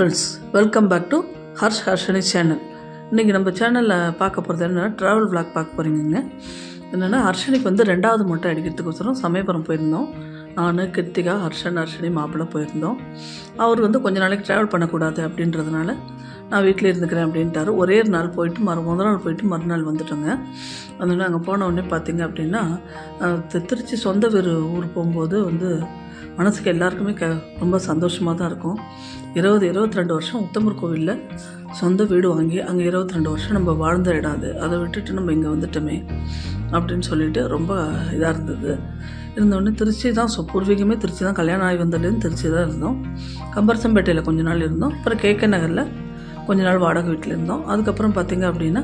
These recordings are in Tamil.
Friends, welcome back to Harshini channel. இன்றைக்கி நம்ம சேனலில் பார்க்க போகிறது என்னென்னா ட்ராவல் விளாக் பார்க்க போகிறீங்க. என்னென்னா ஹர்ஷினிக்கு வந்து 2வது மொட்டை அடிக்கிறதுக்கோசரம் சமயபுரம் போயிருந்தோம். நான், கிருத்திகா, ஹர்ஷினி மாப்பிள்ளை போயிருந்தோம். அவர் வந்து கொஞ்ச நாளைக்கு ட்ராவல் பண்ணக்கூடாது அப்படின்றதுனால நான் வீட்டில் இருந்துக்கிறேன் அப்படின்ட்டார். ஒரே நாள் போயிட்டு முதல் நாள் போயிட்டு மறுநாள் வந்துட்டோங்க. அதனால் அங்கே போன உடனே பார்த்திங்க அப்படின்னா திருச்சி சொந்த ஊர் போகும்போது வந்து மனசுக்கு எல்லாருக்குமே ரொம்ப சந்தோஷமாக தான் இருக்கும். 22 வருஷம் உத்தமர் கோவிலில் சொந்த வீடு வாங்கி அங்கே 22 வருஷம் நம்ம வாழ்ந்த இடம் அது. அதை விட்டுட்டு நம்ம இங்கே வந்துட்டோமே அப்படின்னு சொல்லிட்டு ரொம்ப இதாக இருந்தது. இருந்தோடனே திருச்சி தான் பூர்வீகமே திருச்சி தான். கல்யாணம் ஆகி வந்ததுலேருந்து திருச்சி தான் இருந்தோம். கம்பரசம்பேட்டையில் கொஞ்ச நாள் இருந்தோம். அப்புறம் கேகே நகரில் கொஞ்ச நாள் வாடகை வீட்டில் இருந்தோம். அதுக்கப்புறம் பார்த்திங்க அப்படின்னா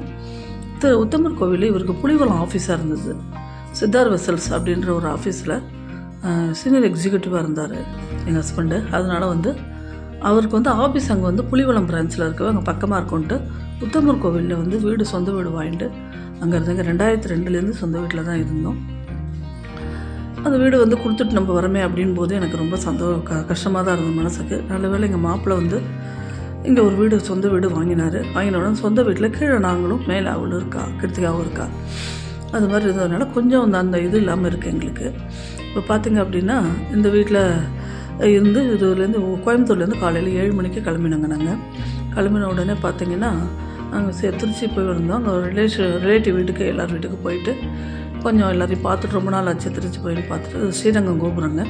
உத்தமர் கோவிலில் இவருக்கு புலிவலம் ஆஃபீஸாக இருந்தது. சித்தார் வெசல்ஸ் அப்படின்ற ஒரு ஆஃபீஸில் சீனியர் எக்ஸிக்யூட்டிவாக இருந்தார் எங்கள் ஹஸ்பண்டு. அதனால் வந்து அவருக்கு வந்து ஆஃபீஸ் அங்கே வந்து புலிவலம் பிரான்ச்சில் இருக்கவே அங்கே பக்கமாக இருக்கும்ன்ட்டு உத்தமர் கோவிலில் வந்து சொந்த வீடு வாங்கிட்டு அங்கே இருந்தாங்க. 2002 சொந்த வீட்டில் தான் இருந்தோம். அந்த வீடு வந்து கொடுத்துட்டு நம்ம வரமே அப்படின் போது எனக்கு ரொம்ப கஷ்டமாக தான் இருந்தது மனசுக்கு. நல்ல வேளை எங்கள் மாப்பிள்ளை வந்து இங்கே ஒரு சொந்த வீடு வாங்கினார். வாங்கின உடனே சொந்த வீட்டில் கீழே நாங்களும் மேலே அவளும் இருக்கா, கிருத்திகாவும் இருக்கா. அது மாதிரி இருந்ததுனால கொஞ்சம் அந்த இது இல்லாமல் இருக்குது எங்களுக்கு. இப்போ பார்த்திங்க அப்படின்னா இந்த வீட்டில் இருந்து இதுலேருந்து கோயம்புத்தூர்லேருந்து காலையில் 7 மணிக்கு கிளம்பினாங்க. நாங்கள் கிளம்பின உடனே பார்த்திங்கன்னா நாங்கள் திருச்சி போய் இருந்தோம். அங்கே ரிலேட்டிவ் வீட்டுக்கு எல்லார் வீட்டுக்கு போயிட்டு கொஞ்சம் எல்லாரையும் பார்த்துட்டு ரொம்ப நாள் ஆச்சு திருச்சி போயிட்டு பார்த்துட்டு ஸ்ரீரங்கம் கோபுரங்க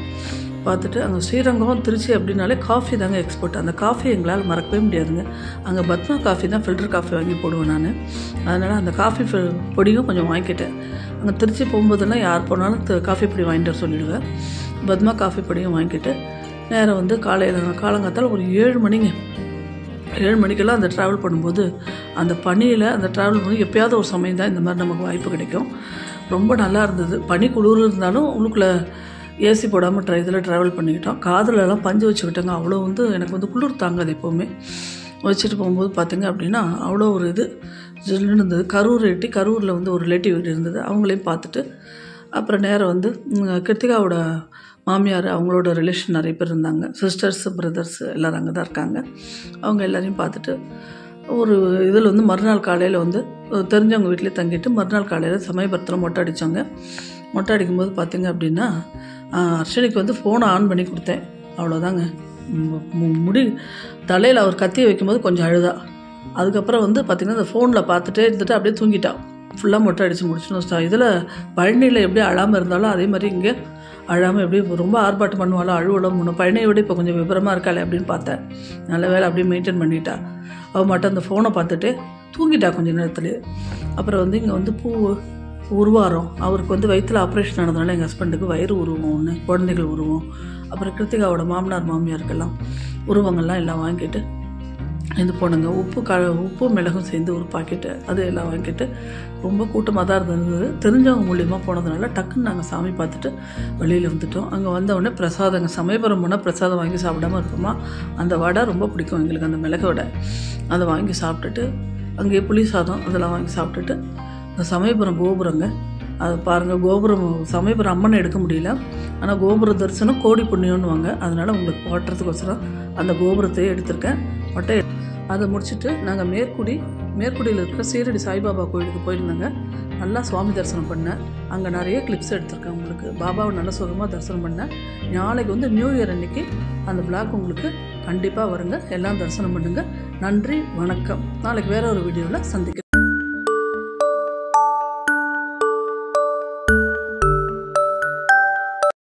பார்த்துட்டு அங்கே ஸ்ரீரங்கம் திருச்சி அப்படின்னாலே காஃபி தாங்க எக்ஸ்போர்ட். அந்த காஃபி எங்களால் மறக்கவே முடியாதுங்க. அங்கே பத்மா காஃபி தான் ஃபில்டர் காஃபி வாங்கி போடுவேன் நான். அதனால் அந்த காஃபி பொடியும் கொஞ்சம் வாங்கிக்கிட்டேன். அங்கே திருச்சி போகும்போதெல்லாம் யார் போனாலும் காஃபி பொடி வாங்கிட்டு வர சொல்லிவிடுவேன். பத்மா காஃபி பொடியும் வாங்கிக்கிட்டு நேரம் வந்து காலங்காத்தால் ஒரு 7 மணிங்க. 7 மணிக்கெல்லாம் அந்த ட்ராவல் பண்ணும்போது அந்த பனியில் அந்த ட்ராவல் பண்ணி எப்போயாவது ஒரு சமயம் தான் இந்த மாதிரி நமக்கு வாய்ப்பு கிடைக்கும். ரொம்ப நல்லா இருந்தது. பனி குளிர் இருந்தாலும் உள்ளுக்குள்ளே ஏசி போடாமல் இதில் ட்ராவல் பண்ணிக்கிட்டோம். காதிலெல்லாம் பஞ்சு வச்சுக்கிட்டோங்க. அவ்வளோ வந்து எனக்கு வந்து குளிர் தாங்காது எப்போவுமே. வச்சுட்டு போகும்போது பார்த்திங்க அப்படின்னா அவ்வளோ ஒரு இது ஜில்லுன்னு இருந்தது. கரூரில் வந்து ஒரு ரிலேட்டிவ் வீடு இருந்தது. அவங்களையும் பார்த்துட்டு அப்புறம் நேரம் வந்து கிருத்திகாவோட மாமியார் அவங்களோட ரிலேஷன் நிறைய பேர் இருந்தாங்க. சிஸ்டர்ஸ், பிரதர்ஸ் எல்லோரும் அங்கே தான் இருக்காங்க. அவங்க எல்லோரையும் பார்த்துட்டு ஒரு இதில் வந்து மறுநாள் காலையில் வந்து தெரிஞ்சவங்க வீட்டிலே தங்கிட்டு மறுநாள் காலையில் சமயபுரத்தில் மொட்டை அடித்தோங்க. மொட்டை அடிக்கும்போது பார்த்திங்க அப்படின்னா ஹர்ஷினிக்கு வந்து ஃபோனை ஆன் பண்ணி கொடுத்தேன். அவ்வளோதாங்க. தலையில் அவர் கத்தியை வைக்கும்போது கொஞ்சம் அழுதா. அதுக்கப்புறம் வந்து பார்த்திங்கன்னா அந்த ஃபோனில் பார்த்துட்டே இருந்துட்டு அப்படியே தூங்கிட்டான். ஃபுல்லாக மொட்டை அடித்து முடிச்சுன்னு இதில் பழனியில் எப்படி அழாமல் இருந்தாலும் அதே மாதிரி இங்கே அழாமல் எப்படி ரொம்ப ஆர்ப்பாட்டம் பண்ணுவாளோ அழுவலும் பழனியை விட இப்போ கொஞ்சம் விபரமாக இருக்காளே அப்படின்னு பார்த்தேன். நல்ல வேலை அப்படியே மெயின்டைன் பண்ணிட்டா. அவள் மட்டும் அந்த ஃபோனை பார்த்துட்டு தூங்கிட்டா கொஞ்சம் நேரத்துலேயே. அப்புறம் வந்து இங்கே வந்து உருவாரம் அவருக்கு வந்து வயிற்றில் ஆப்ரேஷன் ஆனதுனால எங்கள் ஹஸ்பண்டுக்கு வயிறு உருவம் ஒன்று, குழந்தைகள் உருவம், அப்புறம் கிருத்திகாவோட மாமனார் மாமியாருக்கெல்லாம் உருவங்கள்லாம் எல்லாம் வாங்கிட்டு இது போனங்க. உப்பு மிளகும் சேர்ந்து ஒரு பாக்கெட்டு அது எல்லாம் வாங்கிட்டு ரொம்ப கூட்டமாக தான் இருந்தது. தெரிஞ்சவங்க மூலியமாக போனதுனால டக்குன்னு நாங்கள் சாமி பார்த்துட்டு வெளியில் வந்துட்டோம். அங்கே வந்தவுடனே பிரசாதங்க சமயபுரம் போனால் பிரசாதம் வாங்கி சாப்பிடாமல் இருக்குமா. அந்த வடை ரொம்ப பிடிக்கும் எங்களுக்கு, அந்த மிளகு வடை. அதை வாங்கி சாப்பிட்டுட்டு அங்கேயே புளி சாதம் அதெல்லாம் வாங்கி சாப்பிட்டுட்டு இந்த சமயபுரம் கோபுரங்க அது பாருங்கள். சமயபுரம் அம்மனை எடுக்க முடியல. ஆனால் கோபுர தரிசனம் கோடி புண்ணியம்னு வாங்க. அதனால் உங்களுக்கு போட்டுறதுக்கோசரம் அந்த கோபுரத்தையே எடுத்திருக்கேன். அதை முடிச்சுட்டு நாங்கள் மேற்குடியில் இருக்கிற சீரடி சாய்பாபா கோயிலுக்கு போயிருந்தோங்க. நல்லா சுவாமி தரிசனம் பண்ணேன். அங்கே நிறைய கிளிப்ஸ் எடுத்திருக்கேன் உங்களுக்கு. பாபாவை நல்லா சுகமாக தரிசனம் பண்ணேன். நாளைக்கு வந்து நியூ இயர் அன்றைக்கி அந்த விளாக் உங்களுக்கு கண்டிப்பாக வருங்க. எல்லாம் தரிசனம் பண்ணுங்கள். நன்றி, வணக்கம். நாளைக்கு வேறு ஒரு வீடியோவில் சந்திக்கிறேன்.